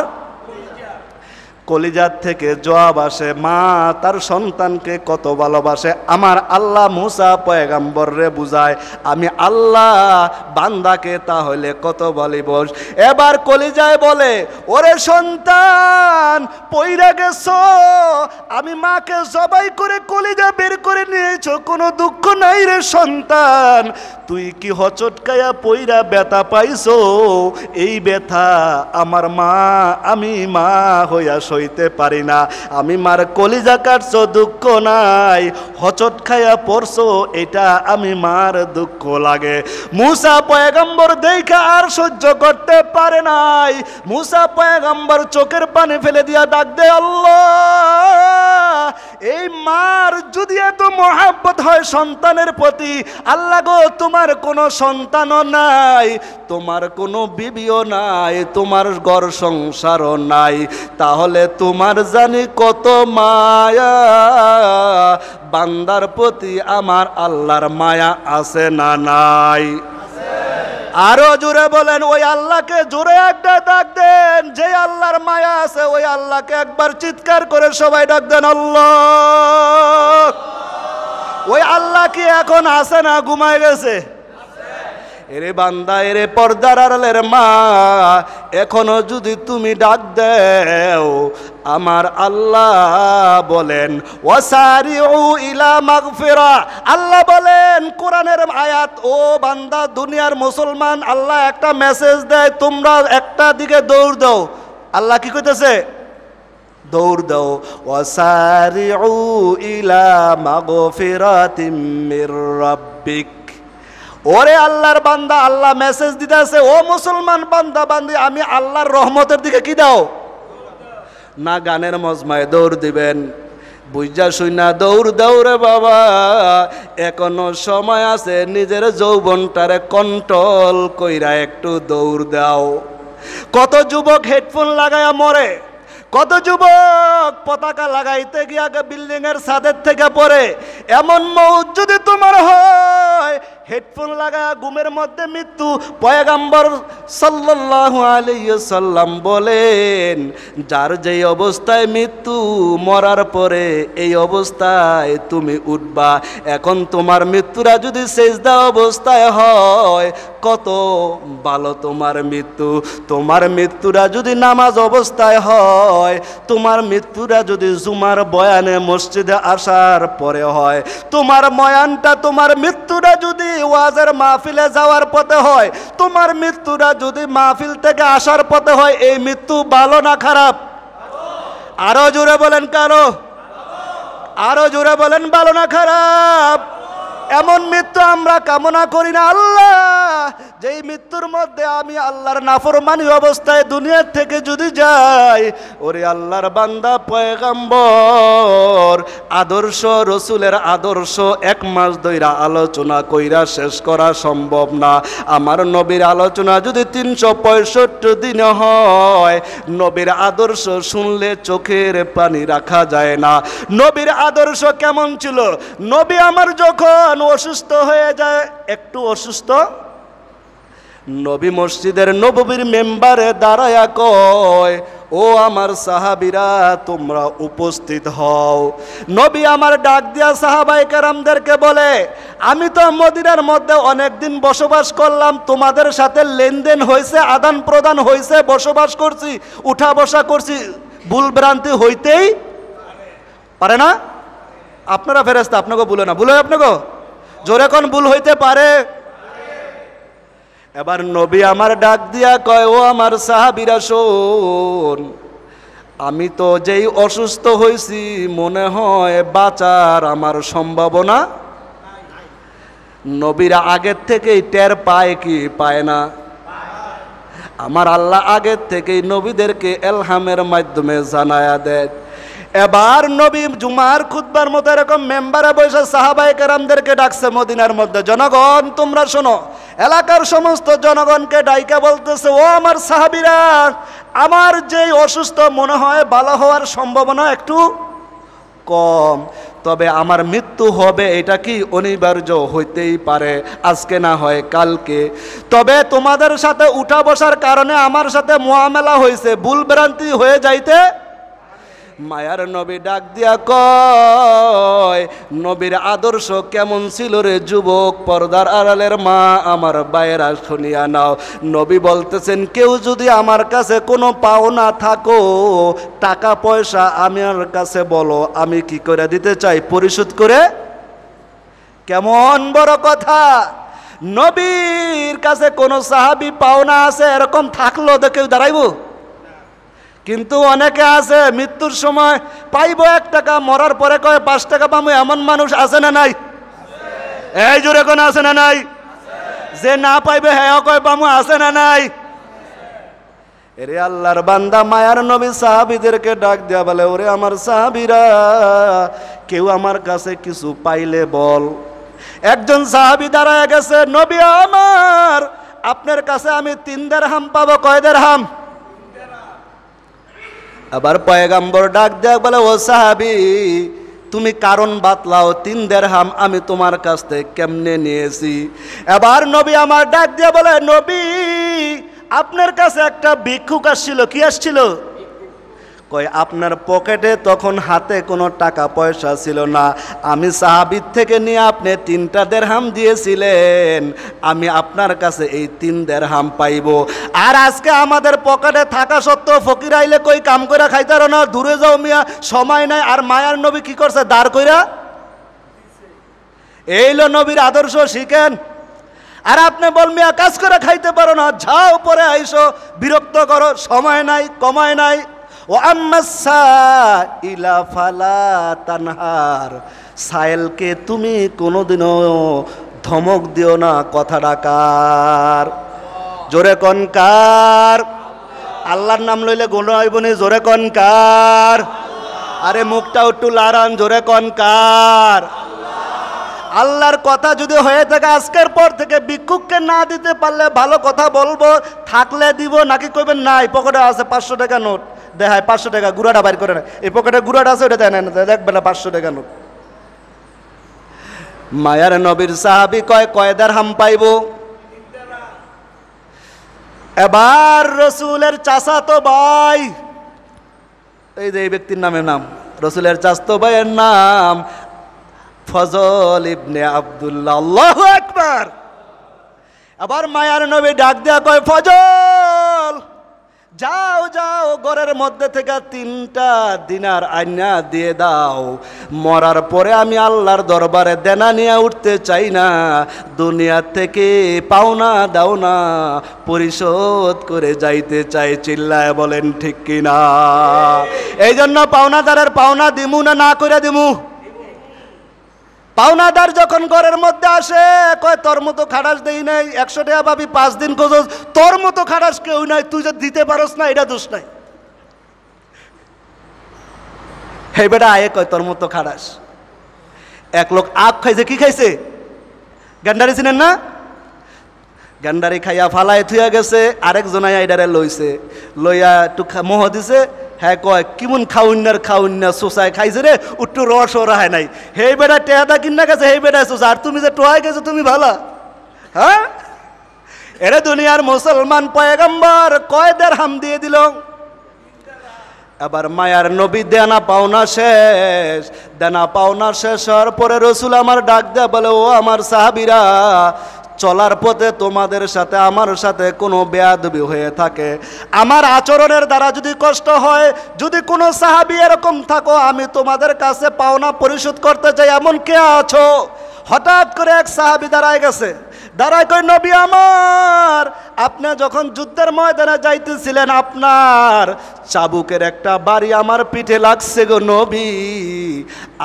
কলিজার থেকে জবাব আসে, মা তার সন্তানকে কত ভালোবাসে। আমার আল্লাহ মুসা পয়গাম্বর রে বুঝায়, আমি আল্লাহ বান্দাকে তাহলে কত বলিব। এবার কলিজায় বলে, ওরে সন্তান পইরা গেছো, আমি মাকে জবাই করে কলিজা বের করে নিয়েছো, কোনো দুঃখ নাই রে সন্তান। তুই কি হচটকায়া পইরা ব্যথা পাইছো? এই ব্যথা আমার মা, আমি মা হইয়া সইতে পারি না। আমি মার কলিজা কাটছো, দুঃখ নাই, হচট খায়া পড়ছো, এটা আমি মার দুঃখ লাগে। মুসা পয়গম্বর দেখা আর সহ্য করতে পারে নাই। মুসা পয়গম্বর চোখের পানি ফেলে দিয়া ডাক দে, আল্লাহ এই মার যদি এত মহাব্বত হয় সন্তানের প্রতি, আল্লাহ গো তোমার কোনো সন্তানও নাই, তোমার কোনো বিবিও নাই, তোমার ঘর সংসারও নাই, তাহলে তোমার জানি কত মায়া। বান্দার প্রতি আমার আল্লাহর মায়া আছে না নাই? আরো জোরে বলেন, ওই আল্লাহকে জোরে একটা ডাক দেন। যে আল্লাহর মায়া আছে ওই আল্লাহকে একবার চিৎকার করে সবাই ডাক দেন, আল্লাহ। ওই আল্লাহ কি এখন আছে না ঘুমায় গেছে? এরে বান্দা, এরে পর্দার আড়ালের মা, এখনো যদি তুমি ডাক দেও, আমার আল্লাহ বলেন ওয়াসারিউ ইলা মাগফিরা। আল্লাহ বলেন কোরআনের আয়াত, ও বান্দা দুনিয়ার মুসলমান, আল্লাহ একটা মেসেজ দেয়, তোমরা একটা দিকে দৌড় দাও। আল্লাহ কি কইতেছে? দৌড় দাও। ওয়াসারিউ ইলা মাগফিরাতিম মির রাব্বিক। ওরে আল্লাহর বান্দা, আল্লাহ মেসেজ দিতেছে, ও মুসলমান বান্দা বান্দি, আমি আল্লাহর রহমতের দিকে কি দাও না, গানের মজমায় দৌড় দিবেন। বুঝা শুইনা দৌড় দৌড়ে বাবা, এখনো সময় আছে, নিজের যৌবনটারে কন্ট্রোল কইরা একটু দৌড় দাও। কত যুবক হেডফোন লাগায়া মরে, কত যুবক পতাকা লাগাইতে গিয়া বিল্ডিং এর ছাদের থেকে পড়ে। এমন মৌত যদি তোমার হয়, হেডফোন লাগায়া ঘুমের মধ্যে মৃত্যু। পয়গম্বর সাল্লাল্লাহু আলাইহি সাল্লাম বলেন, যার যেই অবস্থায় মৃত্যু, মরার পরে এই অবস্থায় তুমি উঠবা। এখন তোমার মৃত্যুরা যদি সেজদা অবস্থায় হয়, কত ভালো তোমার মৃত্যু। তোমার মৃত্যুরা যদি নামাজ অবস্থায় হয়, তোমার মৃত্যুরা যদি জুমার বয়ানে মসজিদে আসার পরে হয়, তোমার বয়ানটা, তোমার মৃত্যুটা যদি ওয়াজের মাহফিলে যাওয়ার পথে হয়, তোমার মৃত্যুটা যদি মাহফিল থেকে আসার পথে হয়, এই মৃত্যু ভালো না খারাপ? আরো জোরে বলেন, কারো আরো জোরে বলেন, ভালো না খারাপ? এমন মৃত্যু আমরা কামনা করি না। আল্লাহ যেই মৃত্যুর মধ্যে আমি আল্লাহর নাফরমানি অবস্থায় দুনিয়ার থেকে যদি যাই, ওরে আল্লাহর বান্দা পয়গম্বর আদর্শ, রসুলের আদর্শ এক মাস ধইরা আলোচনা কইরা শেষ করা সম্ভব না। আমার নবীর আলোচনা যদি 365 দিনে হয়, নবীর আদর্শ শুনলে চোখের পানি রাখা যায় না। নবীর আদর্শ কেমন ছিল? নবী আমার যখন অসুস্থ হয়ে যায়, একটু অসুস্থ, নবী মসজিদের নববীর মেম্বারে দাঁড়ায়া কয়, ও আমার সাহাবীরা তোমরা উপস্থিত হও। নবী আমার ডাক দিয়া সাহাবায়ে কেরামদেরকে বলে, আমি তো মদিনার মধ্যে অনেক দিন বসবাস করলাম, তোমাদের সাথে লেনদেন হয়েছে, আদান প্রদান হয়েছে, বসবাস করছি, উঠা বসা করছি, ভুল ভ্রান্তি হইতেই পারে না? আপনারা ফেরেশতা, আপনাকে ভুলে না, ভুল হয় আপনাকে? জোরে কোন ভুল হইতে পারে? এবার নবী আমার ডাক দিয়া কয়, ও আমার সাহাবীরা শোন, আমি তো যেই অসুস্থ হয়েছি মনে হয় বাঁচার আমার সম্ভাবনা। নবীরা আগের থেকেই টের পায় কি পায় না? আমার আল্লাহ আগের থেকেই নবীদেরকে এলহামের মাধ্যমে জানায়া দেয়। এবার নবী জুমার খুতবার মতো এরকম মেম্বারে বসে সাহাবায়ে কেরামদেরকে ডাকছে মদিনার মধ্যে, জনগণ তোমরা শোনো। এলাকার সমস্ত জনগণকে ডাইকা বলতেছে, ও আমার সাহাবীরা, আমার যেই অসুস্থ মনে হয় ভালো হওয়ার সম্ভাবনা একটু কম, তবে আমার মৃত্যু হবে এটা কি অনিবার্য, হইতেই পারে, আজকে না হয় কালকে। তবে তোমাদের সাথে উঠা বসার কারণে আমার সাথে মুআমালা হয়েছে, ভুল ভ্রান্তি হয়ে যাইতে। মায়ার নবী ডাক দিয়া কয়, নবীর আদর্শ কেমন ছিল রে যুবক, পর্দার আড়ালের মা আমার বাইরা শুনিয়া নাও। নবী বলতেছেন, কেউ যদি আমার কাছে কোনো পাওনা থাকো, টাকা পয়সা আমার কাছে বলো, আমি কি করে দিতে চাই, পরিশোধ করে। কেমন বড় কথা! নবীর কাছে কোনো সাহাবী পাওনা আছে এরকম থাকলো তো কেউ দাঁড়াইব? কিন্তু অনেকে আছে মৃত্যুর সময় পাইব 1 টাকা, মরার পরে কয় 5 টাকা পাবো, এমন মানুষ আছে না নাই? এই জোরে কোন আছে না নাই? যে না পাইবে হ্যাঁ কয় পাবো, আছে না নাই? এরে আল্লাহর বান্দা, মায়ার নবী সাহাবীদেরকে ডাক দেয়া বলে, ওরে আমার সাহাবীরা, কেউ আমার কাছে কিছু পাইলে বল। একজন সাহাবী দাঁড়ায় গেছে, নবী আমার, আপনার কাছে আমি 3 দিরহাম পাবো। কয় দিরহাম? আবার পয়গম্বর ডাক দেয়া বলে, ও সাহাবী, তুমি কারণ বাতলাও, 3 দিরহাম আমি তোমার কাছ থেকে কেমনে নিয়েছি। এবার নবী আমার ডাক দিয়া বলে, নবী আপনার কাছে একটা ভিক্ষুক আসছিল। কি আসছিল? কয় আপনার পকেটে তখন হাতে কোনো টাকা পয়সা ছিল না, আমি সাহাবীর থেকে নিয়ে আপনি 3টা দিরহাম দিয়েছিলেন, আমি আপনার কাছে এই 3 দিরহাম পাইব। আর আজকে আমাদের পকেটে থাকা সত্ত্বেও ফকির আইলে কই কাম কইরা খাইতারো না, দূরে যাও মিয়া, সময় নাই। আর মায়ার নবী কি করছে, দাঁড় কইরা। এইলো নবীর আদর্শ, শিখেন। আর আপনি বল মিয়া কাজ করে খাইতে পারো না, যাও পরে আইসো, বিরক্ত করো, সময় নাই, কমায় নাই। ও আম্মাসা ইলা ফালা তানহার, সায়েলকে তুমি কোনোদিনও ধমক দিও না। কথা ডাকার, জোরে কনকার। আল্লাহর নাম লইলে গুণ হইব নি, জোরে কনকার। আরে মুখটা একটু লারান, জোরে কনকার। আল্লাহর কথা যদি হয়ে থাকে, আজকের পর থেকে ভিক্ষুককে না দিতে পারলে ভালো কথা বলবো, থাকলে দিব, নাকি কইবেন নাই পকেটে আছে 500 টাকা নোট, দেখায় 500 টাকা, গুড়াটা বাইর করে না, এই পকেটে গুড়াটা আছে ওটা দেয় না, দেখবে না 500 টাকা নোট। মায়ার নবীর সাহাবী কয়, কয় দিরহাম পাইব? এবার রসুলের চাচাতো ভাই, এই যে এই ব্যক্তির নাম, রসুলের চাচাতো ভাইয়ের নাম ফজল ইবনে আব্দুল্লাহ। আল্লাহু আকবার। আবার মায়ার নবী ডাক দেয়া কয়, ফজল যাও যাও, ঘরের মধ্যে থেকে 3টা দিনার আইনা দিয়ে দাও, মরার পরে আমি আল্লাহর দরবারে দেনা নিয়ে উঠতে চাই না, দুনিয়া থেকে পাওনা দাও না পরিশোধ করে যাইতে চাই। চিল্লায় বলেন ঠিক কিনা? এই জন্য পাওনাদারের পাওনা দিমু না না করে দিমু? পাওনাদার যখন ঘরের মধ্যে আসে, কয় তোর মতো খাটাস দেই নাই, 100 টাকা পাবি, 5 দিন খোঁজস, তোর মতো খাটাস কেউ নাই, তুই যে দিতে পারস না এটা দোষ নাই। হে বেটা আয়ে কয় তোর মতো খাটাস। এক লোক আখ খাইছে, কি খাইছে? গান্ডারি চিনেন না? গান্ডারি খাইয়া ফালায় থুয়া গেছে, আরেকজন আইডারে লইছে, লইয়া একটু মোহ দিছে। হ্যাঁ কয় কিমন খাউন্নার সোসায় খাইছে রে, একটু রস রায় নাই। হেই বেটা টেহাদা কিনা গেছে, হেই বেটা সোসা, আর তুমি যে টোয়াই গেছো তুমি ভালা? হ্যাঁ, এরে দুনিয়ার মুসলমান পয়গম্বর কয় দিরহাম দিয়ে দিল। এবার মায়ার নবী দেনা পাওনা শেষ হওয়ার পরে রসুল আমার ডাক দেয়া বলে, ও আমার সাহাবীরা, চলার পথে তোমাদের সাথে আমার সাথে কোনো বেয়াদবি হয়ে থাকে, আমার আচরণের দ্বারা যদি কষ্ট হয়, যদি কোনো সাহাবী এরকম থাকো আমি তোমাদের কাছে পাওনা পরিশোধ করতে চাই, এমন কে আছো? হঠাৎ করে এক সাহাবী দাঁড়ায় গেছে, দাঁড়ায় কই, নবী আমার, আপনি যখন যুদ্ধের ময়দানে যাইতেছিলেন আপনার চাবুকের একটা বাড়ি আমার পিঠে লাগছে গো নবী,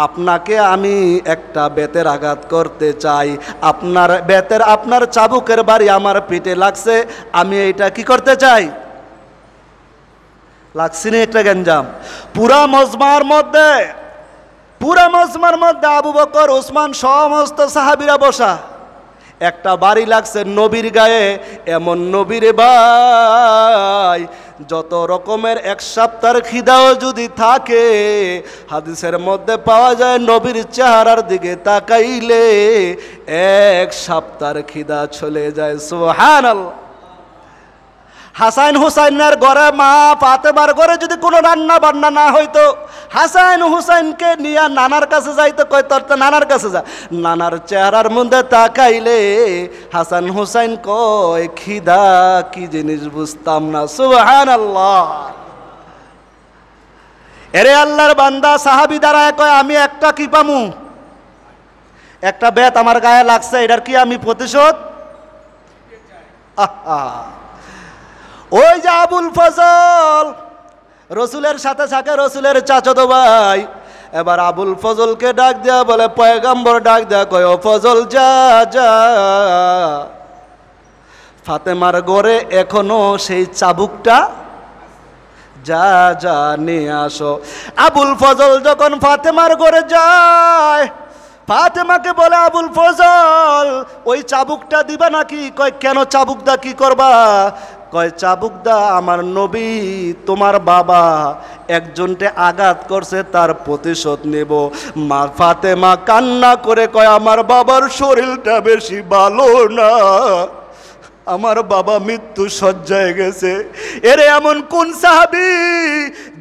আপনাকে আমি একটা বেতের আঘাত করতে চাই, আপনার চাবুকের বাড়ি আমার পিঠে লাগছে, আমি এইটা কি করতে চাই? লাগছে না একটা গঞ্জাম। পুরা মজমার মধ্যে আবু বকর, ওসমান, সমস্ত সাহাবীরা বসা, একটা বাড়ি লাগছে নবীর গায়ে। এমন নবীর ভাই, যত রকমের এক সপ্তাহের খিদাও যদি থাকে, হাদিসের মধ্যে পাওয়া যায় নবীর চেহারার দিকে তাকাইলে এক সপ্তাহের খিদা চলে যায়। সুবহানাল্লাহ। হাসান হুসাইনের ঘরে, মা ফাতেমার ঘরে যদি কোনো রান্না বান্না না হইতো, হাসান হুসাইনকে নিয়ে নানার কাছে যাইতো, কয় তোর তো নানার কাছে যা। নানার চেহারার মধ্যে তাকাইলে হাসান হুসাইন কয় খিদা কি জিনিস বুঝতাম না। সুবহানাল্লাহ। এরে আল্লাহর বান্দা, সাহাবী দাঁড়ায় কয় আমি একটা কি পামু, একটা বেত আমার গায়ে লাগছে, এটার কি আমি প্রতিশোধ? আহা, ওই যে আবুল ফজল রসুলের সাথে থাকে, রসুলের চাচাতো ভাই। এবার আবুল ফজলকে ডাক দেয়া বলে, পয়গম্বর ডাক দেয়া কয়, ও ফজল যা যা, ফাতেমার ঘরে এখনো সেই চাবুকটা যা যা নিয়ে আসো। আবুল ফজল যখন ফাতেমার ঘরে যায়, ফাতেমাকে বলে, আবুল ফজল ওই চাবুকটা দিবা নাকি? কয় কেন, চাবুকদা কি করবা? কয় চাবুকদা আমার নবী তোমার বাবা একজনকে আঘাত করছে, তার প্রতিশোধ নেব। মা ফাতেমা কান্না করে কয় আমার বাবার শরীরটা বেশি ভালো না, আমার বাবা মৃত্যু সজ্জায় গেছে। এরে এমন কোন সাহাবী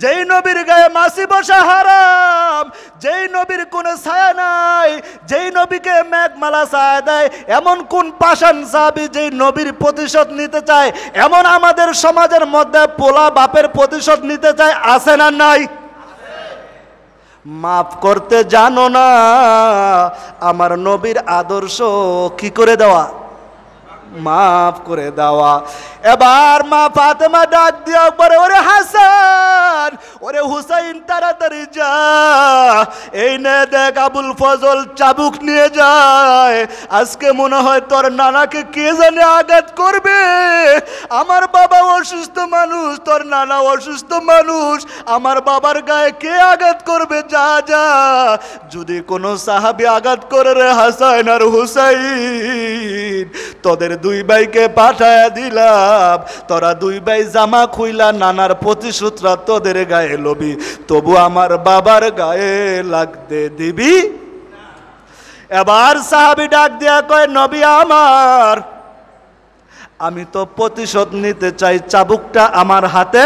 যেই নবীর গায়ে মাছি বসা হারাম, যেই নবীর কোনো ছায়া নাই, যেই নবীকে মেঘমালা ছায়া দেয়, এমন কোন পাষাণ সাহাবী যেই নবীর প্রতিশোধ নিতে চায়? এমন আমাদের সমাজের মধ্যে পোলা বাপের প্রতিশোধ নিতে চায়, আছে না নাই? মাফ করতে জানো না, আমার নবীর আদর্শ কি করে দেওয়া, মাফ করে দেওয়া। এবার মা ফাতেমা ডাক দিয়া পরে, ওরে হাসান, ওরে হুসাইন, তাড়াতাড়ি যা, এই নে দেখ আবুল ফজল চাবুক নিয়ে যায়, আজকে মনে হয় তোর নানাকে কে জানে আঘাত করবে। আমার বাবা অসুস্থ মানুষ, তোর নানা অসুস্থ মানুষ, আমার বাবার গায়ে কে আঘাত করবে? যা যা, যদি কোনো সাহাবী আঘাত করে রে হাসান আর হুসাইন, তোদের দুই ভাইকে পাঠায়া দিলাম, তোরা দুই ভাই জামা খুইলা নানার প্রতিশোধরা তোদের গায়ে লবি, তবু আমার বাবার গায়ে লাগতে দিবি। এবার সাহাবী ডাক দিয়া কয়, নবী আমার, আমি তো প্রতিশোধ নিতে চাই, চাবুকটা আমার হাতে,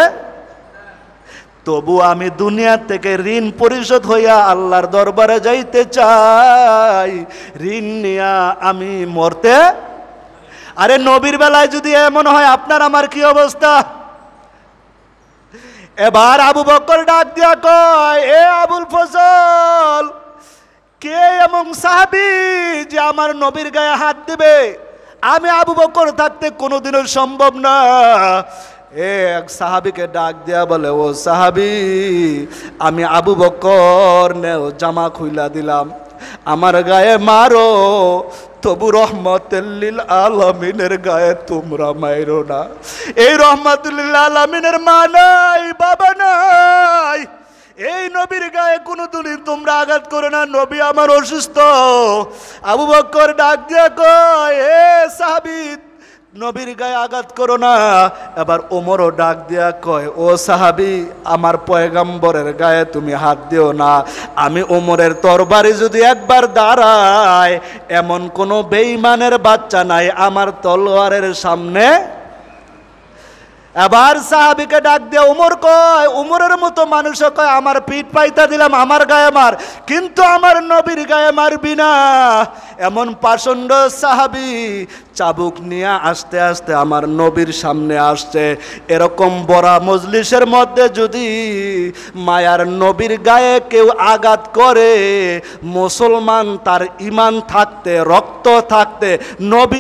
তবু আমি দুনিয়া থেকে ঋণ পরিশোধ হইয়া আল্লাহর দরবারে যাইতে চাই, ঋণ নিয়া আমি মরতে। আরে নবীর বেলায় যদি এমন হয়, আপনার আমার কি অবস্থা? এবার আবু বকর ডাক দিয়া কয়, এ আবুল ফজল, কে এমন সাহাবী যে আমার নবীর গায়ে হাত দিবে? আমি আবু বকর থাকতে কোনোদিনও সম্ভব না। এক সাহাবীকে ডাক দিয়া বলে, ও সাহাবী, আমি আবু বকর, নেও জামা খুইলা দিলাম, আমার গায়ে মারো, তবু রহমতুল্লিল আলামিনের গায়ে তোমরা মাইরো না। এই রহমতুল্লিল আলামিনের মা নাই, বাবা নাই, এই নবীর গায়ে কোনোদিন তোমরা আঘাত করো না, নবী আমার অসুস্থ। আবু বকর ডাক দিয়া কয়, এ সাহাবী, নবীর গায়ে আঘাত করো না। এবার ওমরও ডাক দিয়া কয়, ও সাহাবী, আমার পয়গম্বরের গায়ে তুমি হাত দিও না। আমি ওমরের তরবারি যদি একবার দাঁড়ায়, এমন কোনো বেঈমানের বাচ্চা নাই আমার তলোয়ারের সামনে। এবার সাহাবীকে ডাক দিয়ে উমর কয়, উমরের মতো মানুষও কয় আমার পিঠ পাইতা দিলাম আমার গায়ে মার, কিন্তু আমার নবীর গায়ে মারবি না। এমন পাষণ্ড সাহাবী চাবুক নিয়ে আস্তে আস্তে আমার নবীর সামনে আসছে। এরকম বড় মজলিসের মধ্যে যদি মায়ার নবীর গায়ে কেউ আঘাত করে, মুসলমান তার ঈমান থাকতে রক্ত থাকতে নবী